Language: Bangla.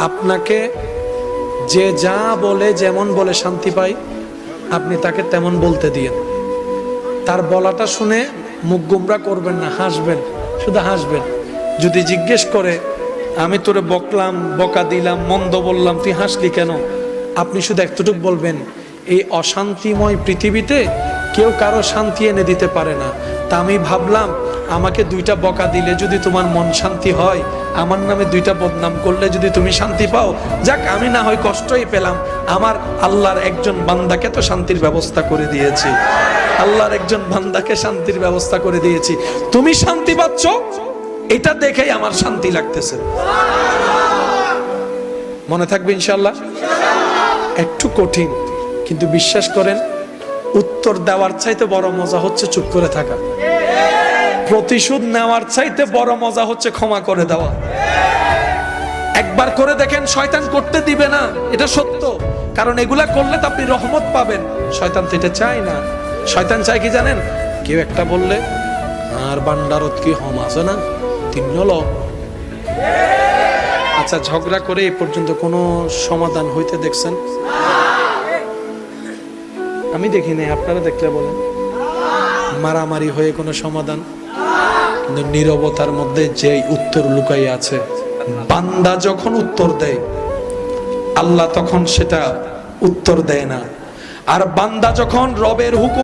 আপনাকে যে যা বলে যেমন বলে শান্তি পাই, আপনি তাকে তেমন বলতে দিয়েন। তার বলাটা শুনে মুখ গুমরা করবেন না, হাসবেন, শুধু হাসবেন। যদি জিজ্ঞেস করে আমি তোরে বকলাম, বকা দিলাম, মন্দ বললাম, তুই হাসলি কেন, আপনি শুধু এতটুকু বলবেন, এই অশান্তিময় পৃথিবীতে কেউ কারো শান্তি এনে দিতে পারে না। তা আমি ভাবলাম আমাকে দুইটা বকা দিলে যদি তোমার মন শান্তি হয়, আমার নামে দুইটা বদনাম করলে যদি তুমি শান্তি পাও, যাক আমি না হয় কষ্টই পেলাম, আমার আল্লাহর একজন বান্দাকে তো শান্তির ব্যবস্থা করে দিয়েছি, আল্লাহর একজন বান্দাকে শান্তির ব্যবস্থা করে দিয়েছি, তুমি শান্তি পাচ্ছ, এটা দেখেই আমার শান্তি লাগতেছে। মনে থাকবে ইনশাআল্লাহ। একটু কঠিন, কিন্তু বিশ্বাস করেন উত্তর দেওয়ার চাইতে বড় মজা হচ্ছে চুপ করে থাকা। প্রতিশোধ নেওয়ার চাইতে বড় মজা হচ্ছে ক্ষমা করে দেওয়া। একবার করে দেখেন, শয়তান করতে দিবে না, এটা সত্য। কারণ এগুলা করলে তো আপনি রহমত পাবেন। শয়তান তো এটা চায় না। শয়তান চায় কি জানেন? কেউ একটা বললে আর বান্দারত কি হম আছে না, তিন ল। আচ্ছা, ঝগড়া করে এই পর্যন্ত কোনো সমাধান হইতে দেখছেন? আমি দেখি নাই, আপনারা দেখলে বলেন। মারামারি হয়ে কোনো সমাধান? কিন্তু নীরবতার মধ্যে যে উত্তর লুকাই আছে, বান্দা যখন উত্তর দেয় আল্লাহ তখন সেটা উত্তর দেয় না। আর বান্দা যখন রবের হুকুম